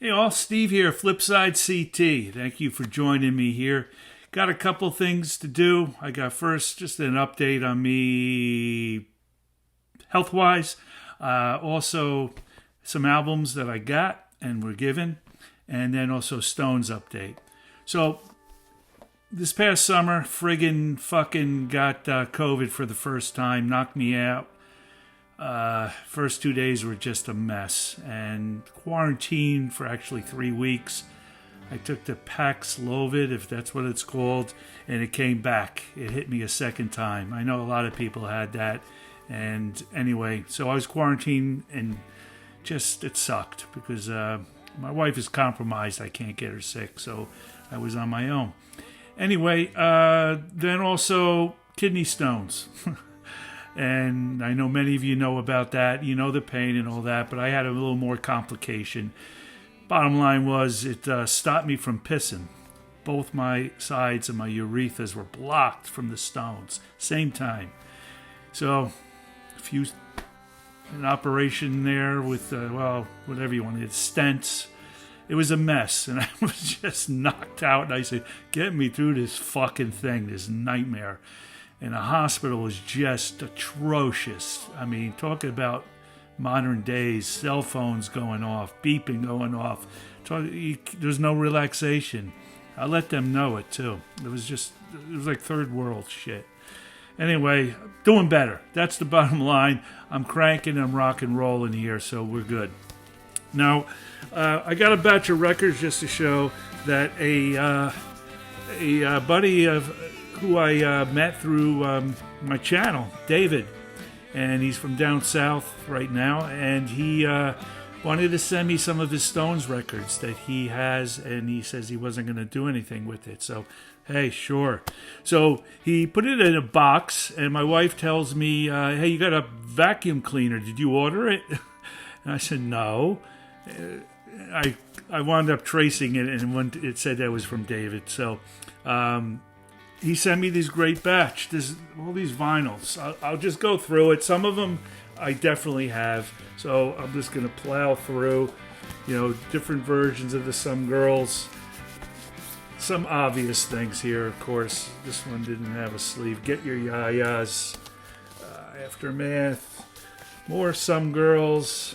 Hey all, Steve here, FlipSideCT. Thank you for joining me here. Got a couple things to do. I got first just an update on me health-wise. Also some albums that I got and were given. And then also Stones update. So this past summer, friggin' fucking got COVID for the first time. Knocked me out. First 2 days were just a mess, and quarantined for actually 3 weeks. I took the Paxlovid, if that's what it's called, and it came back. It hit me a second time. I know a lot of people had that, and anyway, so I was quarantined, and just it sucked because my wife is compromised. I can't get her sick, so I was on my own. Anyway, then also kidney stones. And I know many of you know about that. You know the pain and all that, but I had a little more complication. Bottom line was it stopped me from pissing. Both my sides of my urethras were blocked from the stones. Same time. So, an operation there with, whatever you wanted, stents. It was a mess, and I was just knocked out. And I said, get me through this fucking thing, this nightmare. And the hospital was just atrocious. I mean, talking about modern days, cell phones going off, beeping going off. There's no relaxation. I let them know it too. It was like third world shit. Anyway, doing better. That's the bottom line. I'm cranking, I'm rock and rolling here, so we're good. Now, I got a batch of records just to show that a buddy of who I met through my channel, David, and he's from down south right now, and he wanted to send me some of his Stones records that he has, and he says he wasn't going to do anything with it, so hey, sure. So he put it in a box, and my wife tells me, hey, you got a vacuum cleaner, did you order it? And I said, no. I wound up tracing it, and when it said that was from David, so he sent me this great batch. All these vinyls. I'll just go through it. Some of them I definitely have. So I'm just going to plow through, different versions of the Some Girls. Some obvious things here, of course. This one didn't have a sleeve. Get Your Yayas. Aftermath. More Some Girls.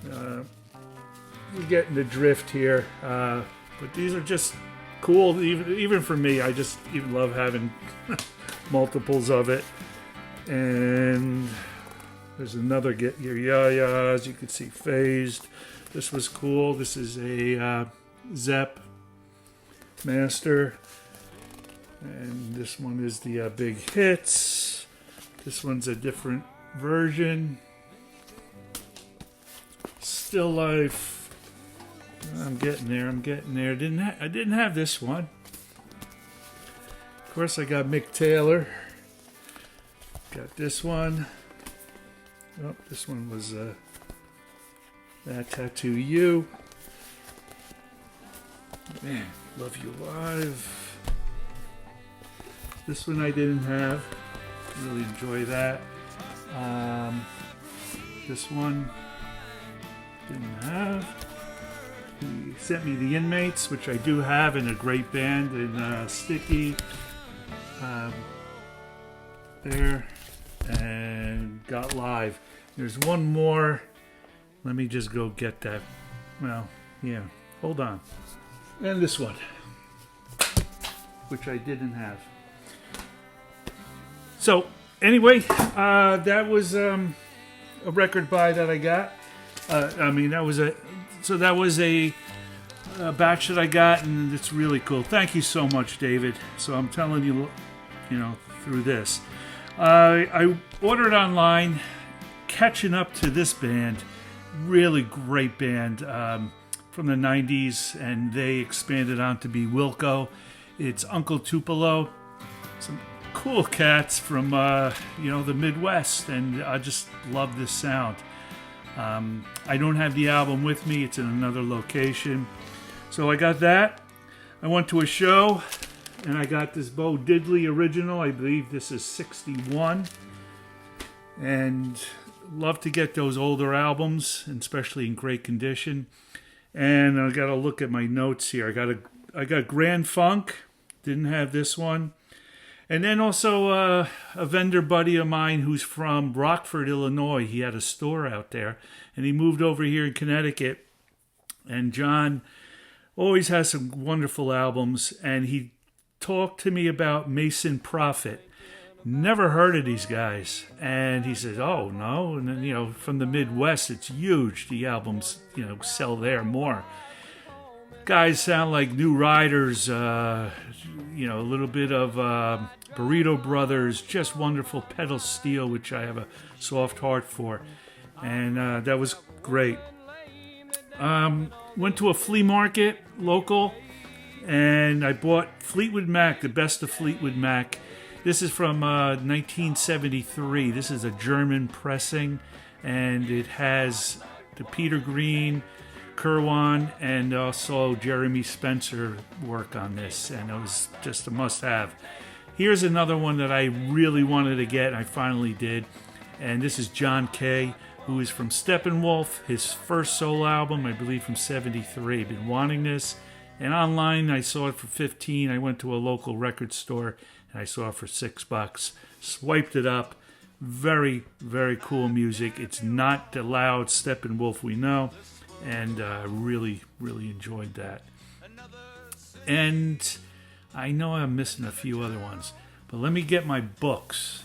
We're getting the drift here. But these are just cool, even for me. I just even love having multiples of it. And there's another Get Your Yayas. You can see Phased. This was cool. This is a Zepp Master. And this one is the Big Hits. This one's a different version. Still Life. I'm getting there. I didn't have this one. Of course, I got Mick Taylor. Got this one. Oh, this one was That Tattoo You. Man, Love You Live. This one I didn't have. Really enjoy that. This one didn't have. He sent me The Inmates, which I do have, in a great band, in Sticky, there, and Got Live. There's one more. Let me just go get that. Well, yeah, hold on. And this one, which I didn't have. So, anyway, that was a record buy that I got. That was a batch that I got, and it's really cool. Thank you so much, David. So I'm telling you, through this. I ordered online, catching up to this band. Really great band from the 90s, and they expanded on to be Wilco. It's Uncle Tupelo. Some cool cats from, the Midwest, and I just love this sound. I don't have the album with me. It's in another location. So I got that. I went to a show, and I got this Bo Diddley original. I believe this is 61. And love to get those older albums, especially in great condition. And I got to look at my notes here. I got Grand Funk. Didn't have this one. And then also a vendor buddy of mine who's from Rockford, Illinois. He had a store out there, and he moved over here in Connecticut. And John always has some wonderful albums, and he talked to me about Mason Prophet. Never heard of these guys. And he said, oh, no. And then, from the Midwest, it's huge. The albums, sell there more. Guys sound like New Riders, a little bit of Burrito Brothers, just wonderful pedal steel, which I have a soft heart for. And that was great. Went to a flea market, local, and I bought Fleetwood Mac, the best of Fleetwood Mac. This is from 1973. This is a German pressing, and it has the Peter Green, Kirwan, and also Jeremy Spencer work on this, and it was just a must-have. Here's another one that I really wanted to get, and I finally did, and this is John Kay, who is from Steppenwolf, his first solo album, I believe from 73. Been wanting this, and online I saw it for $15. I went to a local record store, and I saw it for $6. Swiped it up. Very, very cool music. It's not the loud Steppenwolf we know, and I really, really enjoyed that. And I know I'm missing a few other ones, but let me get my books.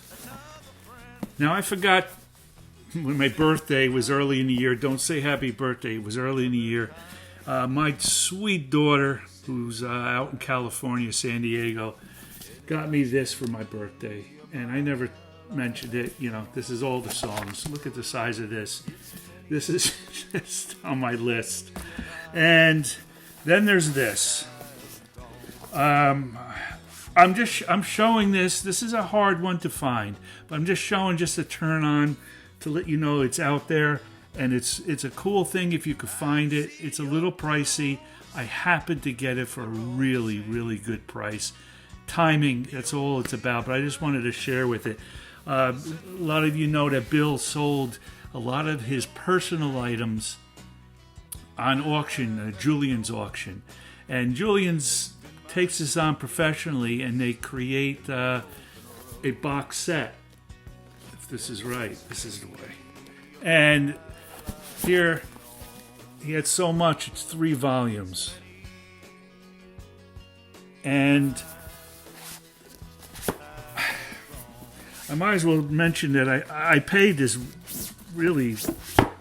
Now, I forgot when my birthday was early in the year. Don't say happy birthday. It was early in the year. My sweet daughter, who's out in California, San Diego, got me this for my birthday, and I never mentioned it. This is all the songs. Look at the size of this. This is just on my list. And then there's this. I'm showing this. This is a hard one to find, but I'm just showing just a turn on to let you know it's out there, and it's a cool thing if you could find it. It's a little pricey. I happened to get it for a really, really good price. Timing, that's all it's about, but I just wanted to share with it. A lot of you know that Bill sold a lot of his personal items on auction, Julian's auction. And Julian's takes this on professionally, and they create a box set. If this is right, this is the way. And here, he had so much, it's 3 volumes. And I might as well mention that I paid this really,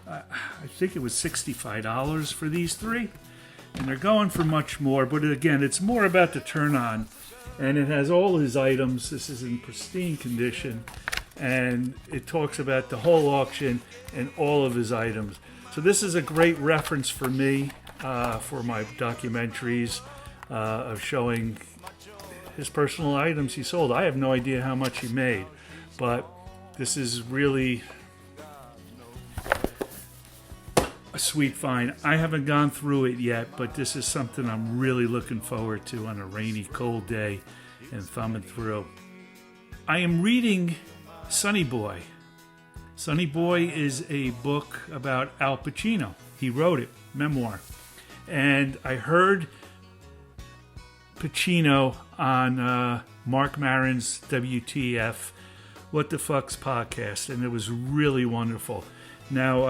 I think it was $65 for these 3. And they're going for much more, but again, it's more about the turn on. And it has all his items. This is in pristine condition. And it talks about the whole auction and all of his items. So this is a great reference for me, for my documentaries, of showing his personal items he sold. I have no idea how much he made, but this is really a sweet find. I haven't gone through it yet, but this is something I'm really looking forward to on a rainy, cold day and thumbing through. I am reading Sonny Boy. Sonny Boy is a book about Al Pacino. He wrote it, memoir. And I heard Pacino on Mark Maron's WTF What the Fuck's podcast, and it was really wonderful. Now,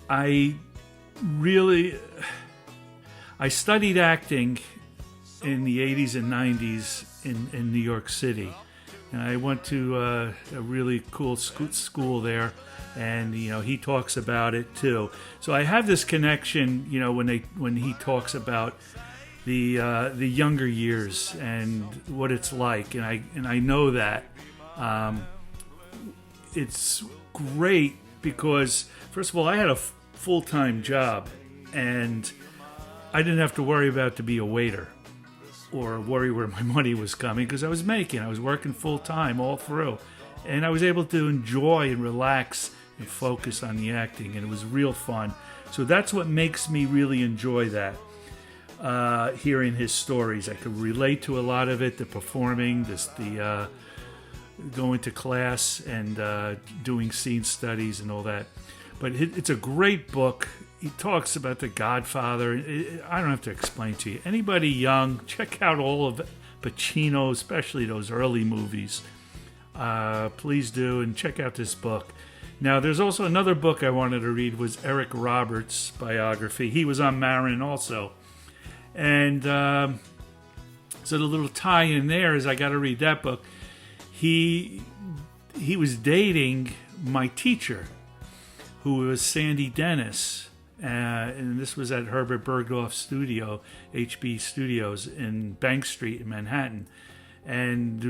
I studied acting in the 80s and 90s in New York City. And I went to a really cool school there, and he talks about it too. So I have this connection, when he talks about the younger years and what it's like, and I know that it's great because first of all, I had a full-time job, and I didn't have to worry about to be a waiter or worry where my money was coming because I was working full-time all through, and I was able to enjoy and relax and focus on the acting, and it was real fun. So that's what makes me really enjoy that, hearing his stories. I could relate to a lot of it, the performing, the going to class and doing scene studies and all that. But it's a great book. He talks about The Godfather. I don't have to explain to you. Anybody young, check out all of Pacino, especially those early movies. Please do, and check out this book. Now, there's also another book I wanted to read, was Eric Roberts' biography. He was on Marin also. And so the little tie-in there is I got to read that book. He was dating my teacher, who was Sandy Dennis. And this was at Herbert Bergdorf's studio, HB Studios, in Bank Street in Manhattan. And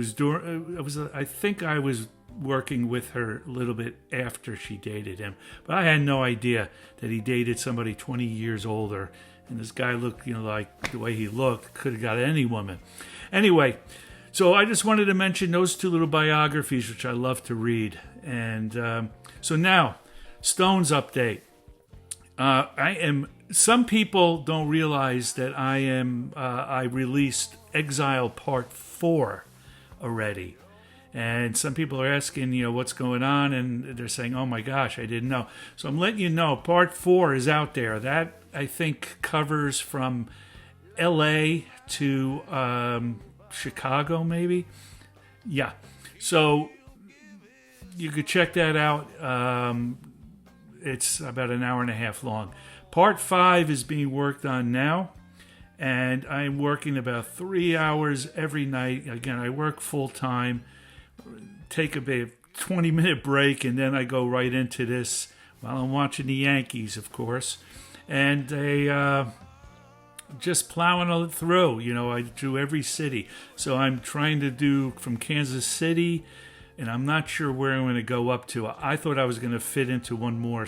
I think I was working with her a little bit after she dated him. But I had no idea that he dated somebody 20 years older. And this guy looked, like the way he looked, could have got any woman. Anyway, so I just wanted to mention those two little biographies, which I love to read. And so now, Stones update. Some people don't realize that I released Exile Part 4 already. And some people are asking, what's going on, and they're saying, oh my gosh, I didn't know. So I'm letting you know, Part 4 is out there. That, I think, covers from LA to Chicago, maybe. Yeah. So you could check that out. It's about an hour and a half long. Part 5 is being worked on now, and I'm working about 3 hours every night. Again, I work full time, take a 20-minute break, and then I go right into this while I'm watching the Yankees, of course. And they just plowing it through. I do every city. So I'm trying to do from Kansas City, and I'm not sure where I'm going to go up to. I thought I was going to fit into one more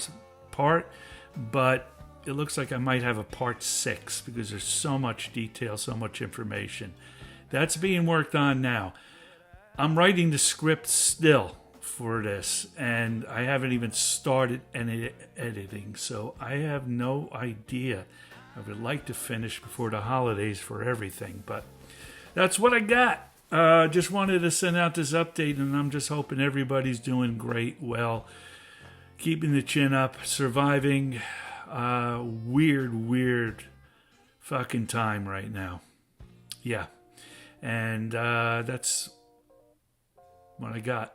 part, but it looks like I might have a part 6 because there's so much detail, so much information. That's being worked on now. I'm writing the script still for this, and I haven't even started any editing, so I have no idea. I would like to finish before the holidays for everything, but that's what I got. Just wanted to send out this update, and I'm just hoping everybody's doing great, well, keeping the chin up, surviving weird fucking time right now. Yeah. And that's what I got.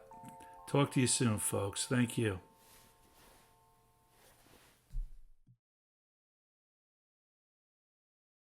Talk to you soon, folks. Thank you.